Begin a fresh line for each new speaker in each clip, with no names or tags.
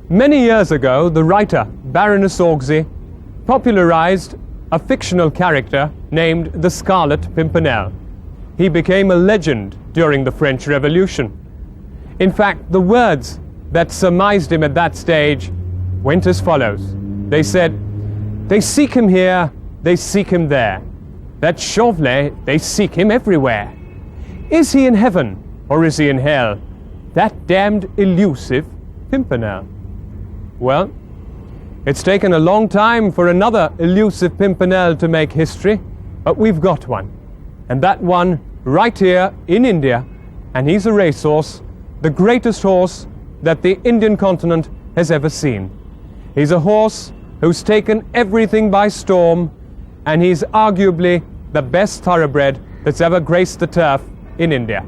Many years ago, the writer Baroness Orczy popularized a fictional character named the Scarlet Pimpernel. He became a legend during the French Revolution. In fact, the words that surmised him at that stage went as follows. They said, "They seek him here, they seek him there. That Chauvelet, they seek him everywhere. Is he in heaven or is he in hell? That damned elusive Pimpernel." Well, it's taken a long time for another elusive Pimpernel to make history, but we've got one. And that one right here in India, and he's a racehorse, the greatest horse that the Indian continent has ever seen. He's a horse who's taken everything by storm, and he's arguably the best thoroughbred that's ever graced the turf in India.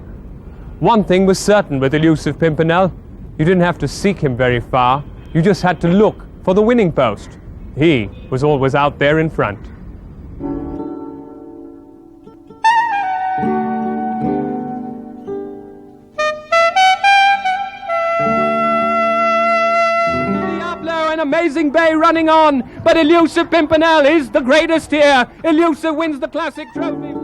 One thing was certain with Elusive Pimpernel: you didn't have to seek him very far, you just had to look for the winning post. He was always out there in front. An amazing bay running on, but Elusive Pimpernel is the greatest here. Elusive wins the classic trophy.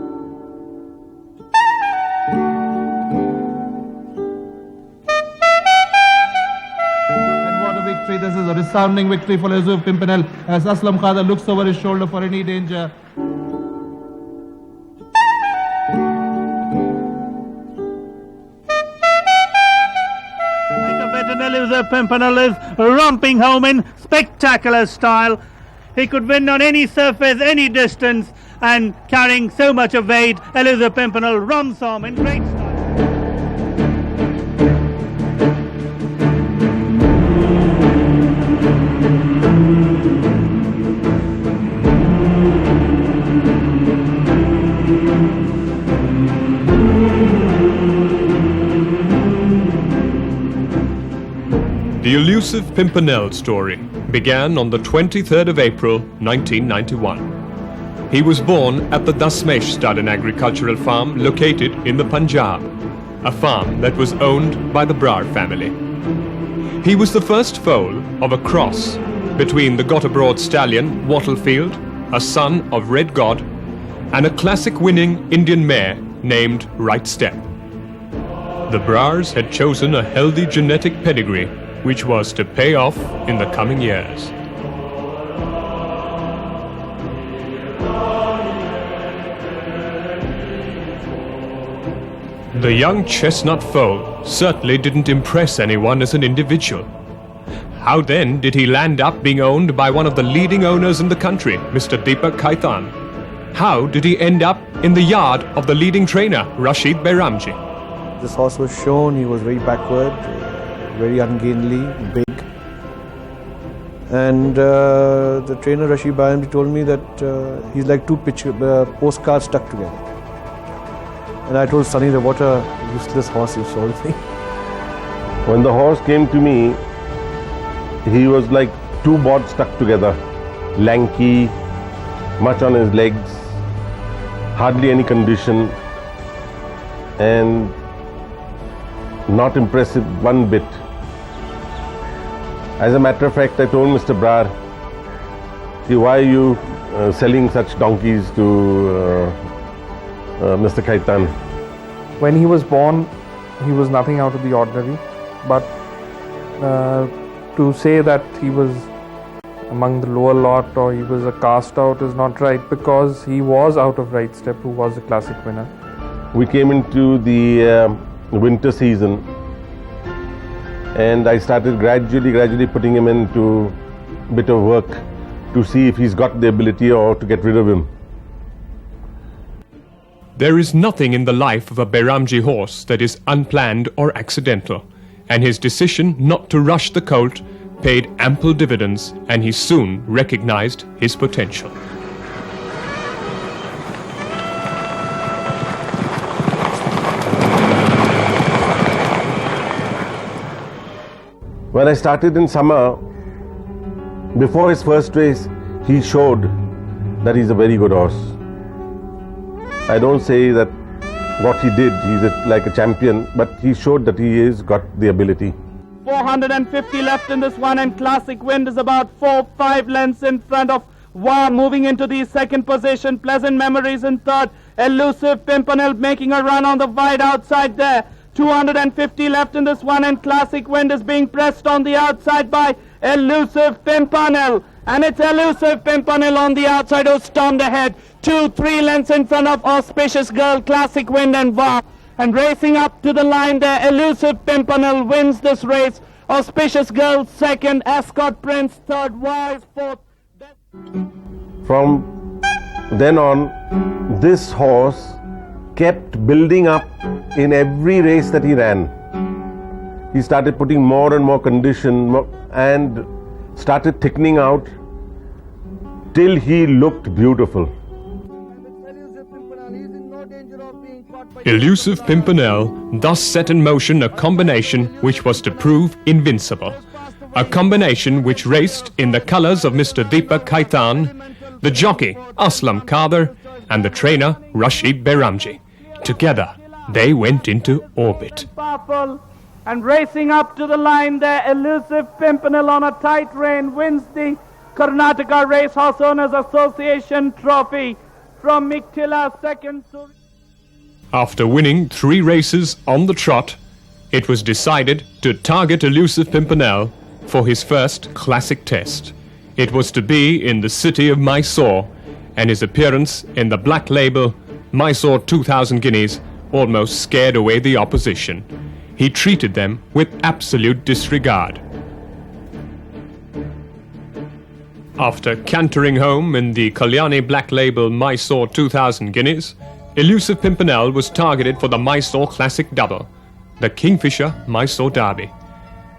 And what a victory. This is a resounding victory for Elusive Pimpernel as Aslam Khada looks over his shoulder for any danger.
Elusive Pimpernel is romping home in spectacular style. He could win on any surface, any distance, and carrying so much of weight, Elusive Pimpernel romps home in great style.
The Elusive Pimpernel story began on the 23rd of April 1991. He was born at the Dasmesh Stud and Agricultural Farm located in the Punjab, a farm that was owned by the Brar family. He was the first foal of a cross between the got abroad stallion Wattlefield, a son of Red God, and a classic winning Indian mare named Right Step. The Brars had chosen a healthy genetic pedigree which was to pay off in the coming years. The young chestnut foal certainly didn't impress anyone as an individual. How then did he land up being owned by one of the leading owners in the country, Mr. Deepak Khaitan? How did he end up in the yard of the leading trainer, Rashid Bairamji?
This horse was shown, he was very backward, very ungainly, big. And the trainer Rashid Bairamji told me that he's like two postcards stuck together. And I told Sunny that what a useless horse you sold me.
When the horse came to me, he was like two boards stuck together. Lanky, much on his legs, hardly any condition, and not impressive one bit. As a matter of fact, I told Mr. Brar, why are you selling such donkeys to Mr. Khaitan?
When he was born, he was nothing out of the ordinary, but to say that he was among the lower lot or he was a cast out is not right, because he was out of Right Step, who was a classic winner.
We came into the winter season, and I started gradually putting him into a bit of work to see if he's got the ability or to get rid of him.
There is nothing in the life of a Bairamji horse that is unplanned or accidental, and his decision not to rush the colt paid ample dividends, and he soon recognized his potential.
When I started in summer, before his first race, he showed that he's a very good horse. I don't say that what he did, he's like a champion, but he showed that he has got the ability.
450 left in this one, and Classic Wind is about 4-5 lengths in front of War, moving into the second position. Pleasant Memories in third. Elusive Pimpernel making a run on the wide outside there. 250 left in this one, and Classic Wind is being pressed on the outside by Elusive Pimpernel. And it's Elusive Pimpernel on the outside who stormed ahead. 2-3 lengths in front of Auspicious Girl, Classic Wind and War. And racing up to the line there, Elusive Pimpernel wins this race. Auspicious Girl second, Ascot Prince third, War is fourth.
From then on, this horse kept building up in every race that he ran. He started putting more and more condition and started thickening out till he looked beautiful.
Elusive Pimpernel thus set in motion a combination which was to prove invincible. A combination which raced in the colours of Mr. Deepak Khaitan, the jockey Aslam Kader and the trainer Rashid Behramji. Together they went into orbit.
Powerful. And racing up to the line there, Elusive Pimpernel on a tight rein wins the Karnataka Racehorse Owners Association Trophy from Miktila second.
After winning 3 races on the trot, it was decided to target Elusive Pimpernel for his first classic test. It was to be in the city of Mysore, and his appearance in the black label Mysore 2000 guineas almost scared away the opposition. He treated them with absolute disregard. After cantering home in the Kalyani black label Mysore 2000 guineas, Elusive Pimpernel was targeted for the Mysore Classic Double, the Kingfisher Mysore Derby.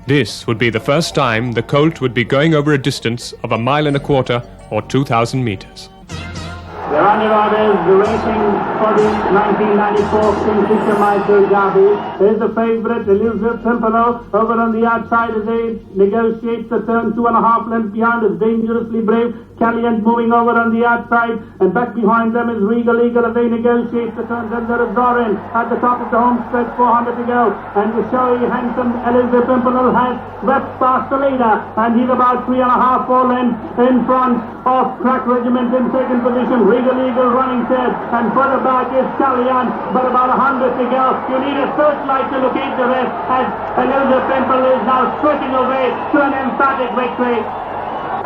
This would be the first time the colt would be going over a distance of 1.25 miles or 2,000 meters.
The runner is racing for the 1994 Kingfisher Mysore Derby. Is the favourite Elusive Pimpernel over on the outside as they negotiate the turn. 2.5 lengths behind is Dangerously Brave. Calliant moving over on the outside, and back behind them is Regal Eagle as they negotiate the turn. Then there is Doran at the top of the home stretch, 400 to go, and the showy handsome Elusive Pimpernel has swept past the leader, and he's about 3.5-4 lengths in front of Crack Regiment in second position. Regal Eagle running third, and further back is Calliant, but about 100 to go. You need a searchlight to locate the rest, as Elusive Pimpernel is now stretching away to an emphatic victory.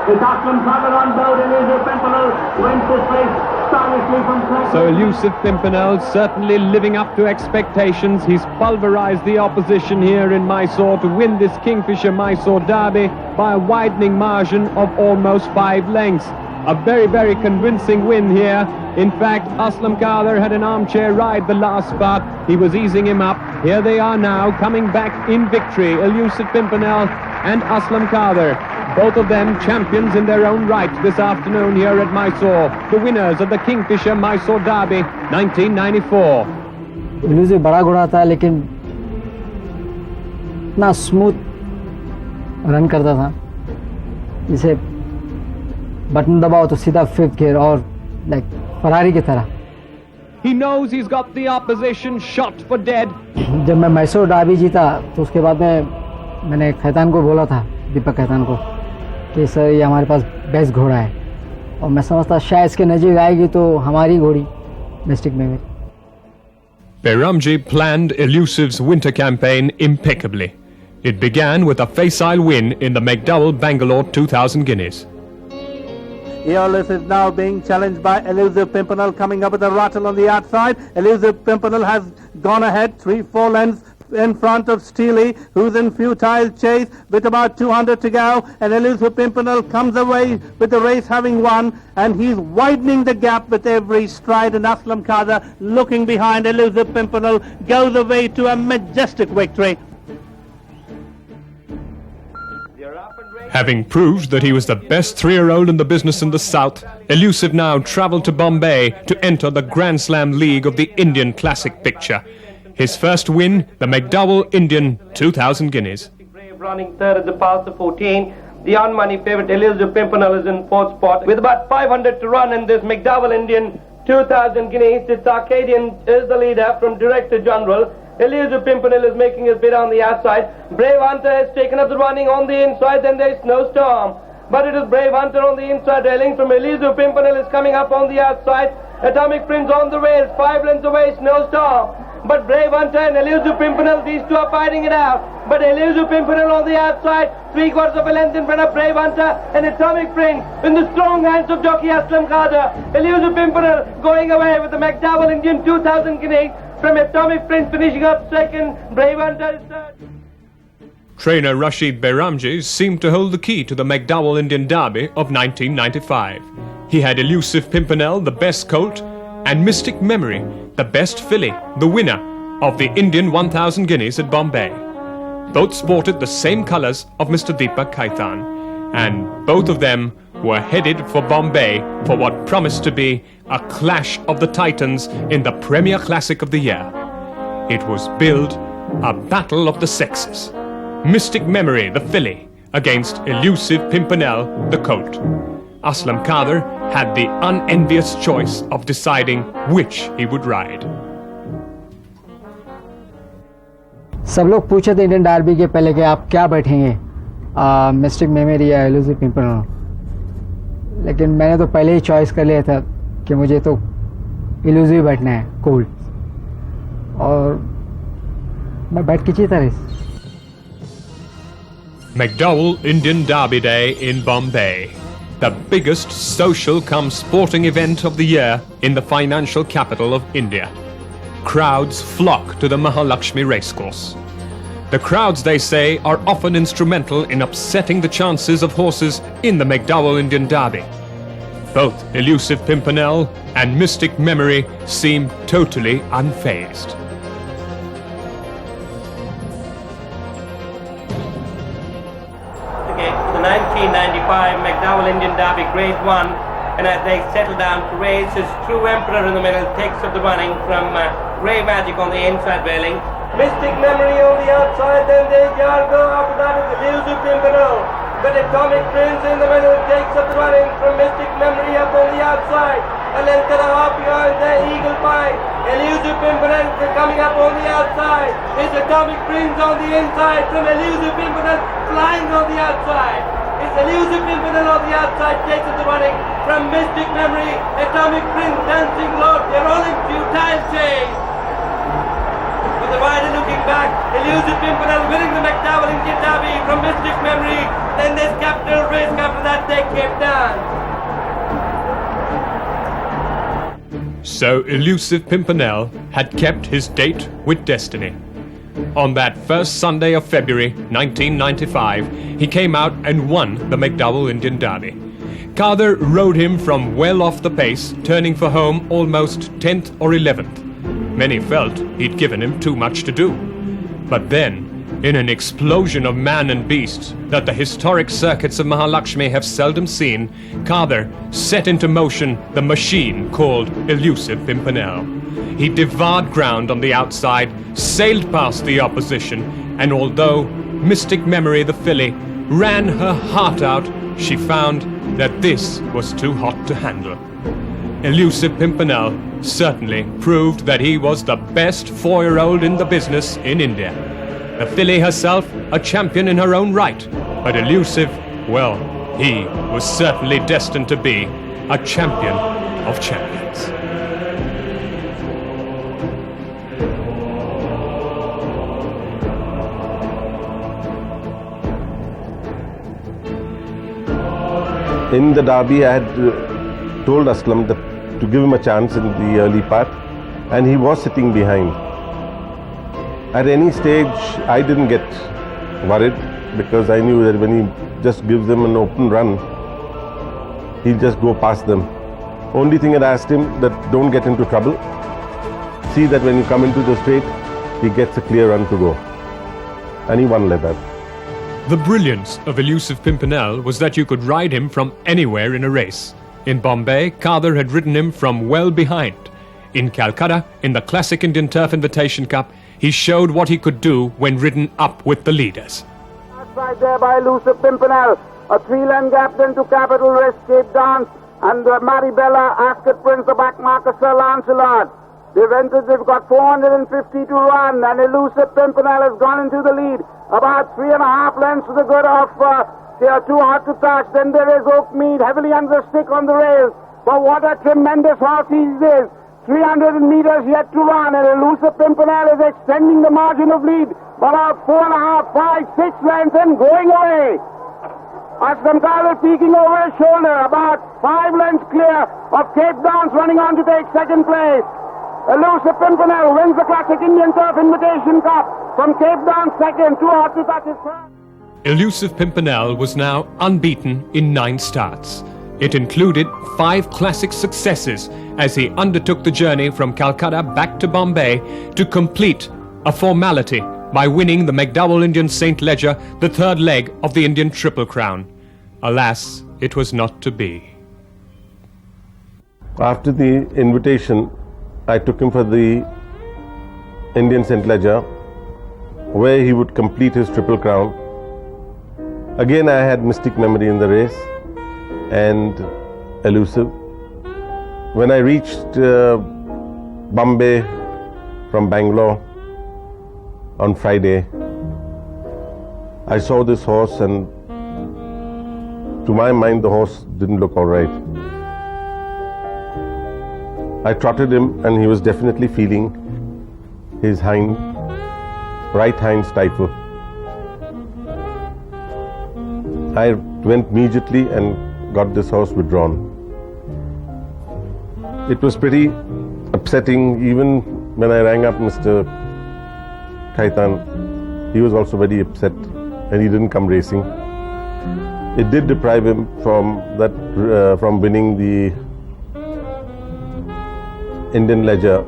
It's Aslam Kader on board. Elusive Pimpernel wins this race stylishly from Crack.
So Elusive Pimpernel certainly living up to expectations. He's pulverized the opposition here in Mysore to win this Kingfisher Mysore Derby by a widening margin of almost 5 lengths. A very, very convincing win here. In fact, Aslam Kader had an armchair ride the last spurt. He was easing him up. Here they are now, coming back in victory. Elusive Pimpernel and Aslam Kader. Both of them champions in their own right this afternoon here at Mysore. The winners of the Kingfisher Mysore Derby 1994.
Elusive बड़ा घोड़ा था, लेकिन इतना smooth run करता था, जिसे button दबाओ तो सीधा 5th गियर और लाइक फरारी की तरह.
He knows he's got the opposition shot for dead.
जब मैं मैसूर डाबी जीता तो उसके बाद में मैंने खैतान को बोला था, दीपक खैतान को, कि सर ये हमारे पास बेस्ट घोड़ा है, और मैं समझता शायद इसके नज़दीक आएगी तो हमारी घोड़ी डिस्ट्रिक्ट में.
Behramji planned Elusive's winter campaign impeccably. It began with a facile win in the McDowell Bangalore 2000 guineas.
Eolus is now being challenged by Elusive Pimpernel, coming up with a rattle on the outside. Elusive Pimpernel has gone ahead 3-4 lengths in front of Steely, who's in futile chase with about 200 to go, and Elusive Pimpernel comes away with the race having won, and he's widening the gap with every stride, and Aslam Kader looking behind Elusive Pimpernel goes away to a majestic victory.
Having proved that he was the best 3-year-old in the business in the south, Elusive now travelled to Bombay to enter the Grand Slam League of the Indian Classic picture. His first win, the McDowell Indian 2000 guineas.
Running third at the past of 14. The on-money favourite Elusive Pimpernel is in 4th spot with about 500 to run in this McDowell Indian 2000 guineas. Its Arcadian is the leader from Director General. Elusive Pimpernel is making his bid on the outside. Brave Hunter has taken up the running on the inside, then there is Snowstorm. But it is Brave Hunter on the inside railing. From Elusive Pimpernel is coming up on the outside. Atomic Prince on the rails, 5 lengths away, Snowstorm. But Brave Hunter and Elusive Pimpernel, these two are fighting it out. But Elusive Pimpernel on the outside, 3/4 of a length in front of Brave Hunter, and Atomic Prince in the strong hands of jockey Aslam Khader. Elusive Pimpernel going away with the McDowell Indian 2000 guineas. From Atomic Prince finishing up second, Brave Hunter is third.
Trainer Rashid Behramji seemed to hold the key to the McDowell Indian Derby of 1995. He had Elusive Pimpernel, the best colt, and Mystic Memory, the best filly, the winner of the Indian 1000 guineas at Bombay. Both sported the same colours of Mr. Deepak Khaitan, and both of them were headed for Bombay for what promised to be a clash of the titans in the Premier Classic of the year. It was billed a battle of the sexes. Mystic Memory, the filly, against Elusive Pimpernel, the colt. Aslam Khader had the unenvious choice of deciding which he would ride.
सब लोग पूछे थे Indian Derby के पहले कि आप क्या बैठेंगे, मिस्टिक मेमोरी या एलुसिव पिम्परनेल, लेकिन मैंने तो पहले ही चॉइस कर लिया था कि मुझे तो एलुसिव बैठना है, कोल्ड, और मैं बैठ के जीता race.
McDowell Indian Derby Day in Bombay, the biggest social cum sporting event of the year in the financial capital of India. Crowds flock to the Mahalakshmi racecourse. The crowds, they say, are often instrumental in upsetting the chances of horses in the McDowell Indian Derby. Both Elusive Pimpernel and Mystic Memory seem totally unfazed.
The 1995 McDowell Indian Derby Grade 1, and as they settle down to race, his true emperor in the middle takes up the running from Grey Magic on the inside railing. Mystic Memory on the outside, then there's Yargo, after that is Elusive Pimpernel. But Atomic Prince in the middle takes up the running from Mystic Memory up on the outside. A length and a half behind there, Eagle Pie. Elusive Pimpernel coming up on the outside. It's Atomic Prince on the inside from Elusive Pimpernel flying on the outside. It's Elusive Pimpernel on the outside takes up the running from Mystic Memory. Atomic Prince, Dancing Lord, they're all in futile chase. With the rider looking back, Elusive Pimpernel winning the McDowell Indian Derby from Mystic Memory. Then there's Capital Risk, after that they came down.
So Elusive Pimpernel had kept his date with destiny. On that first Sunday of February 1995, he came out and won the McDowell Indian Derby. Khader rode him from well off the pace, turning for home almost 10th or 11th. Many felt he'd given him too much to do. But then, in an explosion of man and beast that the historic circuits of Mahalakshmi have seldom seen, Khader set into motion the machine called Elusive Pimpernel. He devoured ground on the outside, sailed past the opposition, and although Mystic Memory, the filly, ran her heart out, she found that this was too hot to handle. Elusive Pimpernel certainly proved that he was the best 4-year-old in the business in India. The filly herself a champion in her own right, but Elusive, well, he was certainly destined to be a champion of champions.
In the derby, I had told Aslam that to give him a chance in the early part, and he was sitting behind. At any stage, I didn't get worried because I knew that when he just gives them an open run, he'll just go past them. Only thing I asked him that don't get into trouble. See that when you come into the straight, he gets a clear run to go. And he won like that.
The brilliance of Elusive Pimpernel was that you could ride him from anywhere in a race. In Bombay, Khader had ridden him from well behind. In Calcutta, in the Classic Indian Turf Invitation Cup, he showed what he could do when ridden up with the leaders.
Outside there by Elusive Pimpernel, a 3-length gap then to Capital Risk, Cape Dance, and Maribella, Ascot Prince, the back marker, Sir Lancelot. They've got 450 to run, and Elusive Pimpernel has gone into the lead. About 3.5 lengths to the good of Too Hot to Touch. Then there is Oakmead, heavily under stick on the rails. But what a tremendous horse he is. 300 meters yet to run, and Elusive Pimpernel is extending the margin of lead by about 4.5, 5, 6 lengths and going away. Aslam Khan peeking over his shoulder, about 5 lengths clear of Cape Downs, running on to take second place. Elusive Pimpernel wins the Classic Indian Turf Invitation Cup from Cape Downs second, Too Hot to Touch his first.
Elusive Pimpernel was now unbeaten in 9 starts. It included 5 classic successes as he undertook the journey from Calcutta back to Bombay to complete a formality by winning the McDowell Indian St. Leger, the 3rd leg of the Indian Triple Crown. Alas, it was not to be.
After the invitation, I took him for the Indian St. Leger, where he would complete his Triple Crown. Again, I had Mystic Memory in the race and Elusive. When I reached Bombay from Bangalore on Friday, I saw this horse, and to my mind the horse didn't look all right. I trotted him and he was definitely feeling his right hind stifle. I went immediately and got this horse withdrawn. It was pretty upsetting. Even when I rang up Mr. Khaitan, he was also very upset and he didn't come racing. It did deprive him from winning the Indian Leger.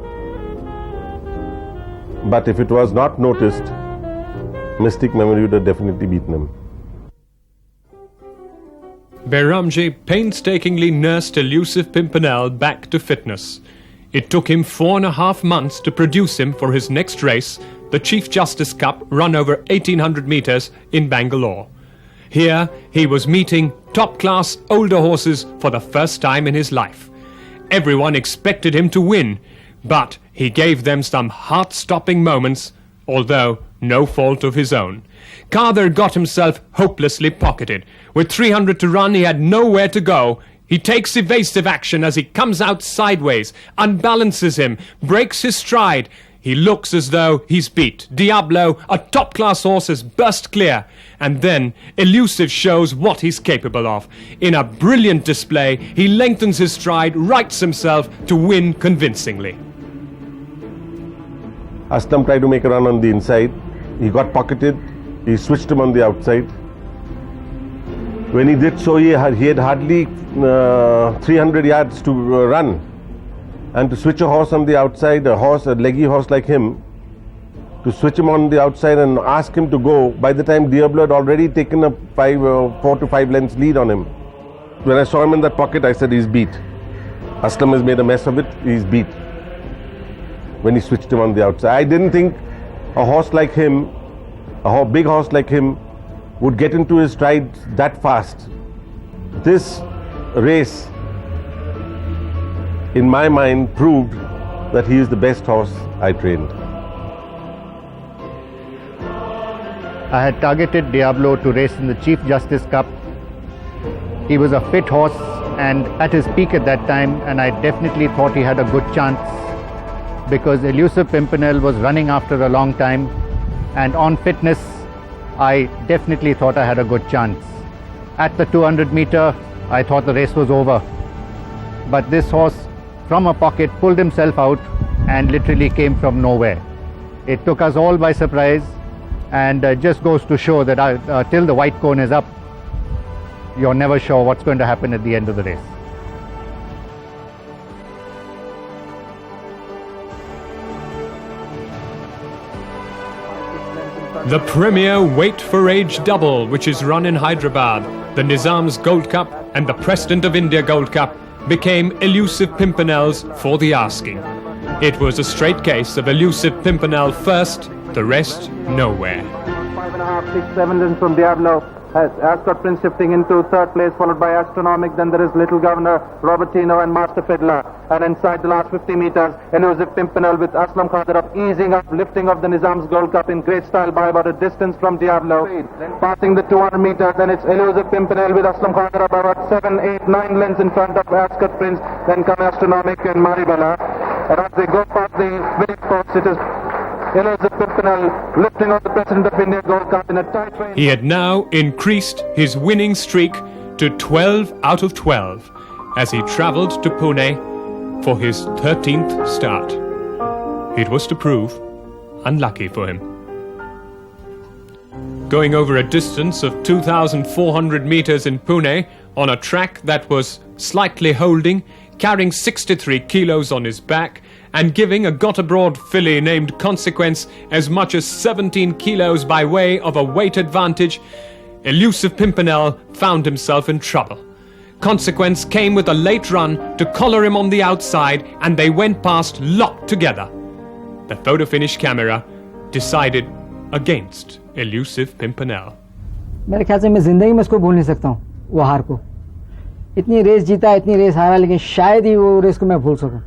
But if it was not noticed, Mystic Memory would have definitely beaten him.
Behramji painstakingly nursed Elusive Pimpernel back to fitness. It took him 4.5 months to produce him for his next race, the Chief Justice Cup, run over 1800 meters in Bangalore. Here he was meeting top-class older horses for the first time in his life. Everyone expected him to win, but he gave them some heart-stopping moments, although no fault of his own. Kader got himself hopelessly pocketed. With 300 to run, he had nowhere to go. He takes evasive action as he comes out sideways, unbalances him, breaks his stride. He looks as though he's beat. Diablo, a top-class horse, has burst clear. And then Elusive shows what he's capable of. In a brilliant display, he lengthens his stride, rights himself to win convincingly.
Aslam tried to make a run on the inside. He got pocketed. He switched him on the outside. When he did so, he had hardly 300 yards to run. And to switch a horse on the outside, a leggy horse like him, to switch him on the outside and ask him to go, by the time Diablo had already taken a 4 to 5 lengths lead on him. When I saw him in that pocket, I said, he's beat. Aslam has made a mess of it, he's beat. When he switched him on the outside, I didn't think a horse like him, a big horse like him, would get into his stride that fast. This race, in my mind, proved that he is the best horse I trained.
I had targeted Diablo to race in the Chief Justice Cup. He was a fit horse and at his peak at that time, and I definitely thought he had a good chance because Elusive Pimpernel was running after a long time, and on fitness I definitely thought I had a good chance. At the 200 meter, I thought the race was over, but this horse from a pocket pulled himself out and literally came from nowhere. It took us all by surprise, and just goes to show that till the white cone is up, you're never sure what's going to happen at the end of the race.
The premier weight for age double, which is run in Hyderabad, the Nizam's Gold Cup and the President of India Gold Cup, became Elusive Pimpernel's for the asking. It was a straight case of Elusive Pimpernel first, the rest nowhere.
5.5, 6, 7 lengths from Diablo.
Ascot Prince shifting into third place, followed by Astronomic. Then there is Little Governor, Robertino and Master Fiddler. And inside the last 50 meters, Elusive Pimpernel with Aslam Khadarab easing up, lifting off the Nizam's Gold Cup in great style by about a distance from Diablo. Passing the 200 meters, then it's Elusive Pimpernel with Aslam Khadarab about 7, 8, 9 lengths in front of Ascot Prince. Then come Astronomic and Maribela. And as they go past the winning post, it is Elusive Pimpernel lifting off the President of India Gold Cup in a tight race.
He had now increased his winning streak to 12 out of 12 as he travelled to Pune for his 13th start. It was to prove unlucky for him. Going over a distance of 2,400 metres in Pune on a track that was slightly holding, carrying 63 kilos on his back and giving a got-abroad filly named Consequence as much as 17 kilos by way of a weight advantage, Elusive Pimpernel found himself in trouble. Consequence came with a late run to collar him on the outside and they went past locked together. The photo finish camera decided against Elusive Pimpernel.
मेरे ख्याल से मैं जिंदगी में इसको भूल नहीं सकता हूँ वो हार को इतनी रेस जीता इतनी रेस हारा लेकिन शायद ही वो रेस को मैं भूल सकूं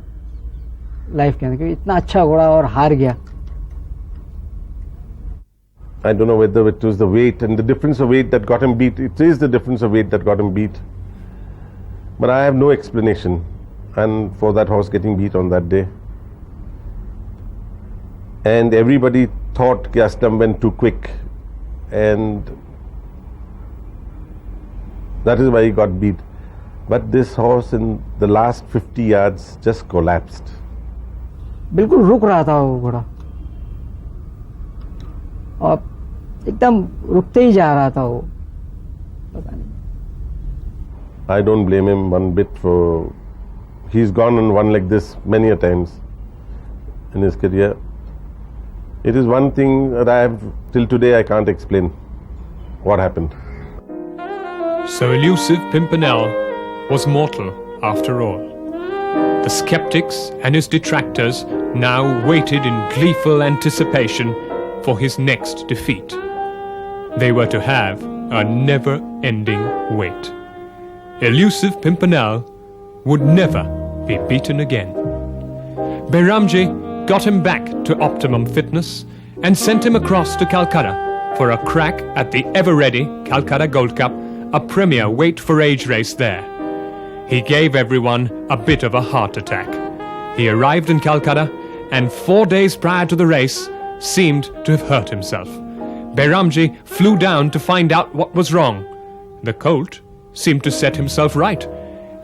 लाइफ के अंदर क्योंकि इतना अच्छा घोड़ा और हार गया
I don't know whether it was the weight and the difference of weight that got him beat. It is the difference of weight that got him beat. But I have no explanation and for that horse getting beat on that day. And everybody thought Aslam went too quick and that is why he got beat. But this horse in the last 50 yards just collapsed.
बिल्कुल रुक रहा था वो घोड़ा और एकदम रुकते ही जा रहा था वो पता नहीं
I don't blame him one bit for he's gone and won like this many a times in his career. It is one thing that I have till today I can't explain what happened.
So Elusive Pimpernel was mortal after all. The skeptics and his detractors now waited in gleeful anticipation for his next defeat. They were to have a never-ending wait. Elusive Pimpernel would never be beaten again. Behramji got him back to optimum fitness and sent him across to Calcutta for a crack at the ever-ready Calcutta Gold Cup, a premier weight-for-age race there. He gave everyone a bit of a heart attack. He arrived in Calcutta and 4 days prior to the race seemed to have hurt himself. Behramji flew down to find out what was wrong. The colt seemed to set himself right.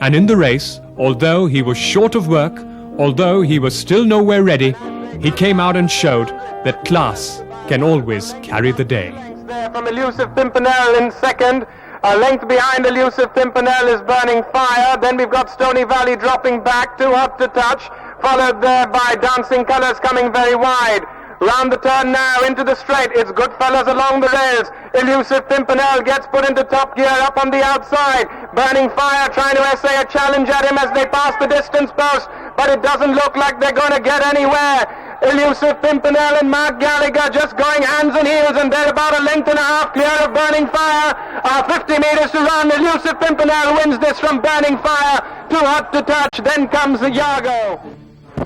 And in the race, although he was short of work, although he was still nowhere ready, he came out and showed that class can always carry the day.
There from Elusive Pimpernel in second. A length behind Elusive Pimpernel is Burning Fire. Then we've got Stony Valley dropping back, Too Hot to Touch, followed there by Dancing Colours coming very wide. Round the turn now into the straight. It's Goodfellas along the rails. Elusive Pimpernel gets put into top gear up on the outside. Burning Fire trying to essay a challenge at him as they pass the distance post, but it doesn't look like they're going to get anywhere. Elusive Pimpernel and Mark Gallagher just going hands and heels, and they're about a length and a half clear of Burning Fire. 50 metres to run. Elusive Pimpernel wins this from Burning Fire. Too Hot to Touch. Then comes the Yago.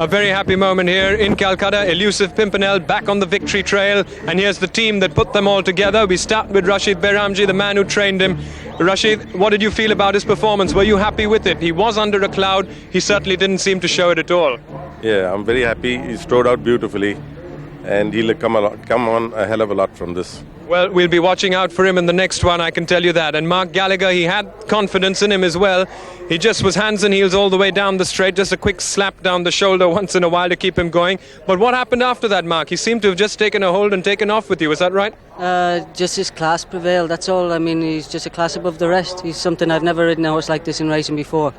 A very happy moment here in Calcutta. Elusive Pimpernel back on the victory trail, and here's the team that put them all together. We start with Rashid Behramji, the man who trained him. Rashid, what did you feel about his performance? Were you happy with it? He was under a cloud. He certainly didn't seem to show it at all.
Yeah, I'm very happy. He strode out beautifully and he'll come on a hell of a lot from this.
Well, we'll be watching out for him in the next one, I can tell you that. And Mark Gallagher, he had confidence in him as well. He just was hands and heels all the way down the straight, just a quick slap down the shoulder once in a while to keep him going. But what happened after that, Mark? He seemed to have just taken a hold and taken off with you, is that right?
Just his class prevailed, that's all. I mean, he's just a class above the rest. He's something I've never ridden a horse like this in racing before.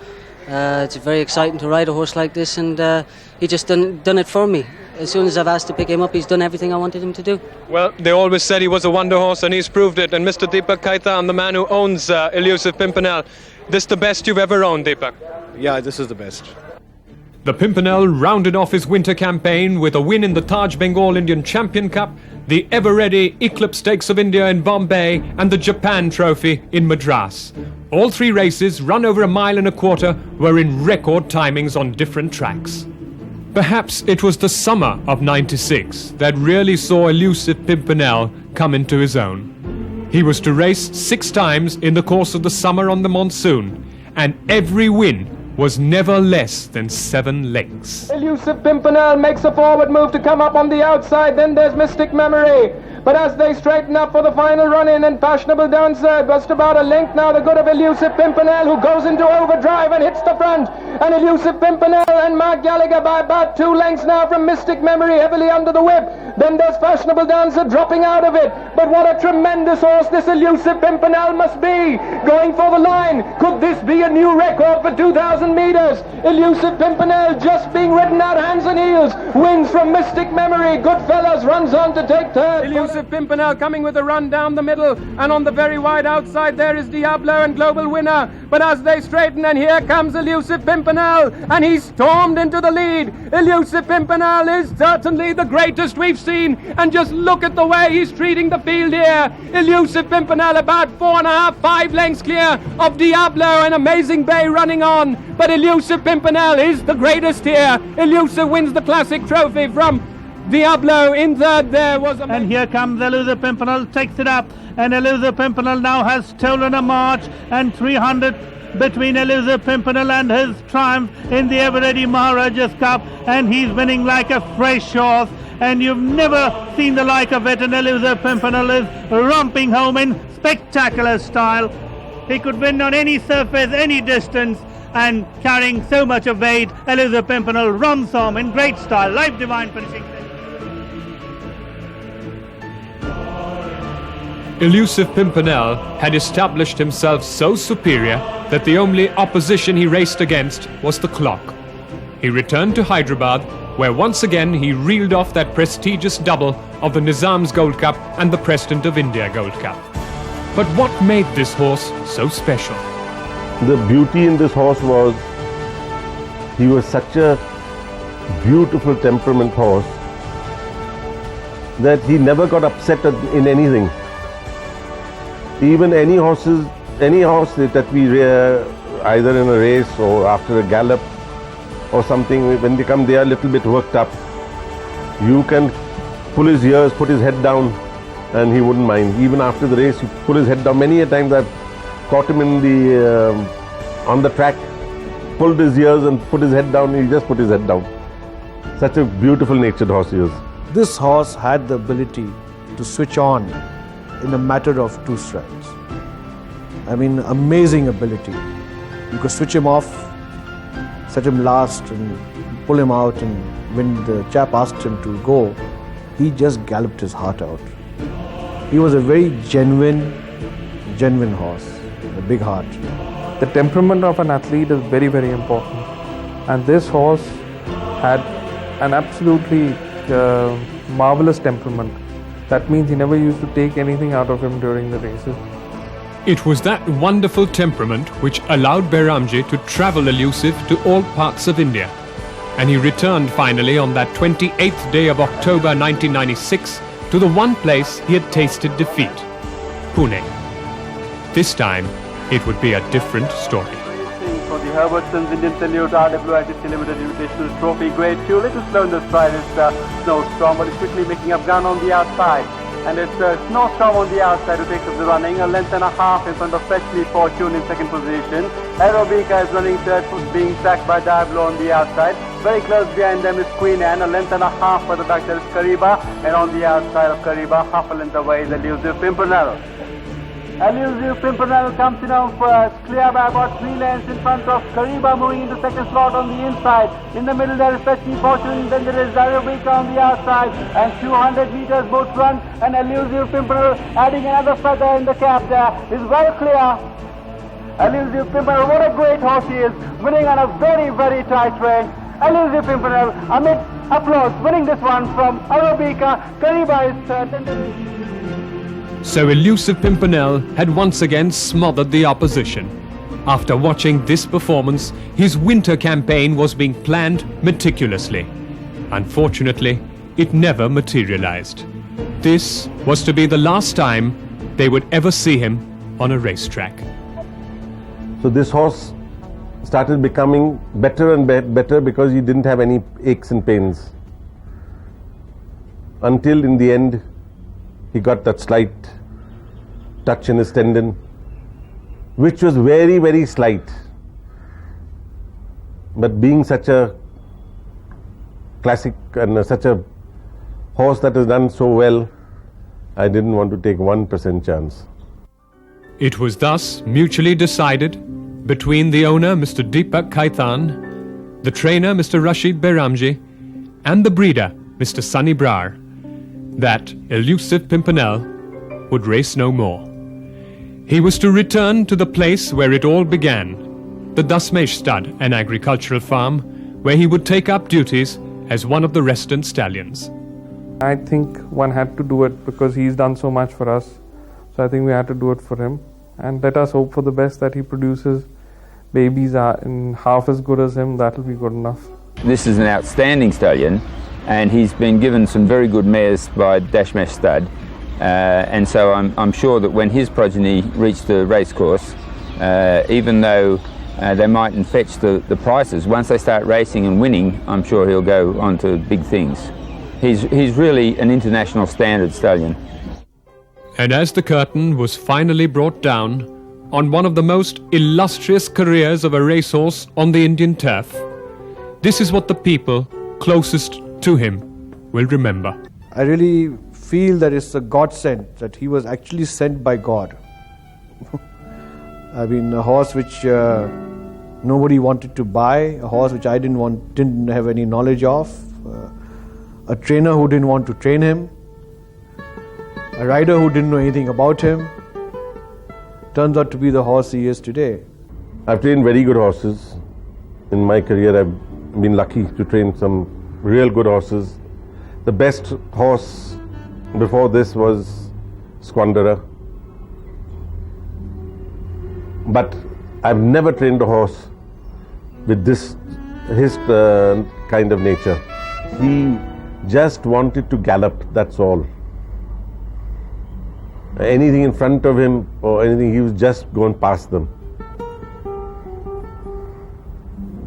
It's very exciting to ride a horse like this, and he just done it for me. As soon as I've asked to pick him up, he's done everything I wanted him to do.
Well, they always said he was a wonder horse, and he's proved it. And Mr. Deepak Kaitan, the man who owns Elusive Pimpernel, this the best you've ever owned, Deepak?
Yeah, this is the best.
The Pimpernel rounded off his winter campaign with a win in the Taj Bengal Indian Champion Cup, the ever-ready Eclipse Stakes of India in Bombay, and the Japan Trophy in Madras. All three races, run over a mile and a quarter, were in record timings on different tracks. Perhaps it was the summer of '96 that really saw Elusive Pimpernel come into his own. He was to race 6 times in the course of the summer on the monsoon, and every win was never less than 7 lengths.
Elusive Pimpernel makes a forward move to come up on the outside, then there's Mystic Memory. But as they straighten up for the final run-in and Fashionable Dancer, just about a length now the good of Elusive Pimpernel, who goes into overdrive and hits the front. And Elusive Pimpernel and Mark Gallagher by about 2 lengths now from Mystic Memory, heavily under the whip. Then there's Fashionable Dancer dropping out of it. But what a tremendous horse this Elusive Pimpernel must be. Going for the line. Could this be a new record for 2,000 meters? Elusive Pimpernel just being ridden out hands and heels. Wins from Mystic Memory. Goodfellas runs on to take third. Elusive Pimpernel coming with a run down the middle, and on the very wide outside there is Diablo and Global Winner. But as they straighten, and here comes Elusive Pimpernel, and he's stormed into the lead. Elusive Pimpernel is certainly the greatest we've seen, and just look at the way he's treating the field here. Elusive Pimpernel about 4.5, 5 lengths clear of Diablo and Amazing Bay running on. But Elusive Pimpernel is the greatest here. Elusive wins the Classic Trophy from Diablo. In third there was a... And here comes Elusive Pimpernel, takes it up, and Elusive Pimpernel now has stolen a march, and 300 between Elusive Pimpernel and his triumph in the ever-ready Maharaja's Cup, and he's winning like a fresh horse, and you've never seen the like of it, and Elusive Pimpernel is romping home in spectacular style. He could win on any surface, any distance, and carrying so much of weight, Elusive Pimpernel romps home in great style. Life Divine finishing.
Elusive Pimpernel had established himself so superior that the only opposition he raced against was the clock. He returned to Hyderabad, where once again he reeled off that prestigious double of the Nizam's Gold Cup and the President of India Gold Cup. But what made this horse so special?
The beauty in this horse was he was such a beautiful temperament horse that he never got upset in anything. Even any horse that we rear, either in a race or after a gallop or something, when they come, they are a little bit worked up. You can pull his ears, put his head down, and he wouldn't mind. Even after the race, you pull his head down. Many a times I've caught him in the on the track, pulled his ears and put his head down. He just put his head down. Such a beautiful natured horse he is.
This horse had the ability to switch on in a matter of 2 strides. I mean, amazing ability. You could switch him off, set him last and pull him out, and when the chap asked him to go, he just galloped his heart out. He was a very genuine horse, a big heart.
The temperament of an athlete is very, very important. And this horse had an absolutely marvelous temperament. That means he never used to take anything out of him during the races.
It was that wonderful temperament which allowed Behramji to travel Elusive to all parts of India. And he returned finally on that 28th day of October 1996 to the one place he had tasted defeat, Pune. This time, it would be a different story.
For the Herbertson's Indian Salute RWITC Limited Invitational Trophy, grade 2, little slow in the stride. It's Snowstorm, but it's quickly making up ground on the outside. And it's Snowstorm on the outside who takes up the running, a length and a half in front of Freshly Fortune in second position. Aerobica is running third, being tracked by Diablo on the outside. Very close behind them is Queen Anne, a length and a half for the back there is Kariba, and on the outside of Kariba, half a length away is Elusive Pimpernel. Elusive Pimpernel comes in on first, clear by about 3 lengths in front of Kariba, moving into second slot on the inside. In the middle there is Freshly Fortune, then there is Aerobica on the outside, and 200 meters both run, and Elusive Pimpernel adding another feather in the cap there is well clear. Elusive Pimpernel, what a great horse he is, winning on a very, very tight race. Elusive Pimpernel, amid applause, winning this one from Aerobica. Kariba is third.
So Elusive Pimpernel had once again smothered the opposition. After watching this performance, his winter campaign was being planned meticulously. Unfortunately, it never materialized. This was to be the last time they would ever see him on a racetrack.
So this horse started becoming better and better because he didn't have any aches and pains. Until in the end, he got that slight touch in his tendon, which was very, very slight. But being such a classic and such a horse that has done so well, I didn't want to take 1% chance.
It was thus mutually decided between the owner, Mr. Deepak Khaitan, the trainer, Mr. Rashid Behramji, and the breeder, Mr. Sunny Brar, that Elusive Pimpernel would race no more. He was to return to the place where it all began, the Dasmesh stud, an agricultural farm, where he would take up duties as one of the resident stallions.
I think one had to do it because he's done so much for us. So I think we had to do it for him. And let us hope for the best that he produces babies in half as good as him. That'll be good enough.
This is an outstanding stallion, and he's been given some very good mares by Dasmesh stud. And so I'm sure that when his progeny reach the racecourse, even though they mightn't fetch the prices, once they start racing and winning, I'm sure he'll go on to big things. He's really an international standard stallion.
And as the curtain was finally brought down on one of the most illustrious careers of a racehorse on the Indian turf, this is what the people closest to him will remember.
I really feel that it's a godsend, that he was actually sent by God. I mean, a horse which nobody wanted to buy, a horse which I didn't have any knowledge of, a trainer who didn't want to train him, a rider who didn't know anything about him, turns out to be the horse he is today.
I've trained very good horses. In my career, I've been lucky to train some real good horses. The best horse before this was Squanderer. But I've never trained a horse with his kind of nature. He just wanted to gallop, that's all. Anything in front of him or anything, he was just going past them.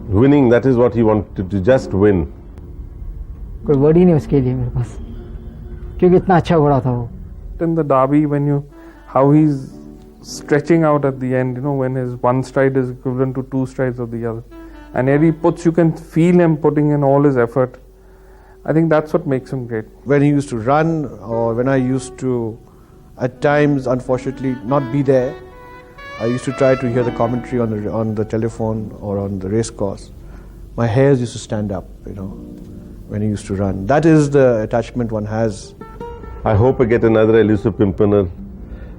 Winning, that is what he wanted, to just win.
कोई word ही नहीं उसके लिए मेरे पास, क्योंकि इतना अच्छा घोड़ा था वो.
In the derby, how he's stretching out at the end, when his one stride is equivalent to two strides of the other, and you can feel him putting in all his effort. I think that's what makes him great.
When he used to run, or when I used to, at times, unfortunately, not be there, I used to try to hear the commentary on the telephone or on the race course. My hairs used to stand up, when he used to run. That is the attachment one has.
I hope I get another Elusive Pimpernel,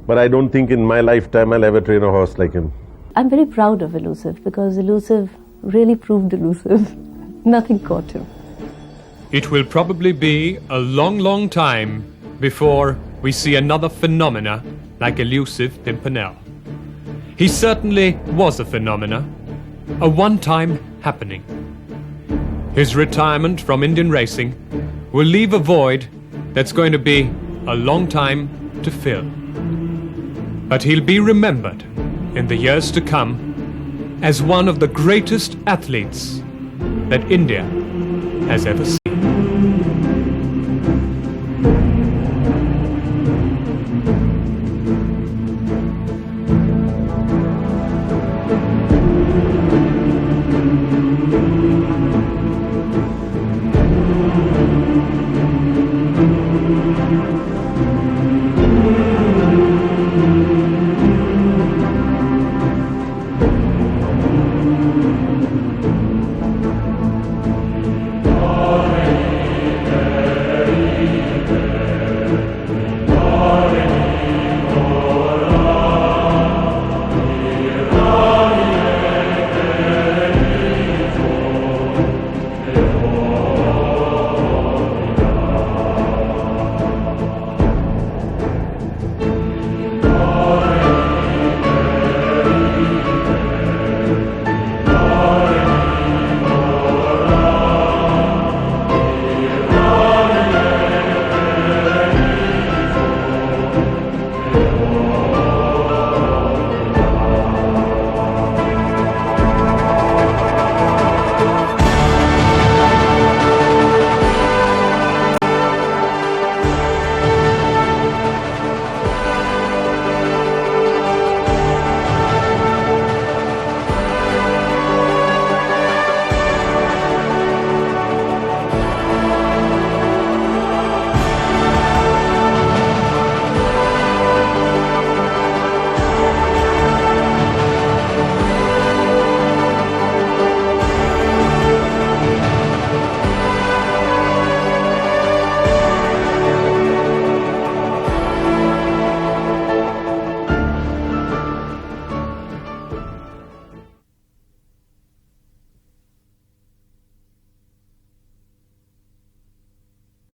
but I don't think in my lifetime I'll ever train a horse like him.
I'm very proud of Elusive because Elusive really proved elusive. Nothing caught him.
It will probably be a long, long time before we see another phenomena like Elusive Pimpernel. He certainly was a phenomena, a one-time happening. His retirement from Indian racing will leave a void that's going to be a long time to fill. But he'll be remembered in the years to come as one of the greatest athletes that India has ever seen.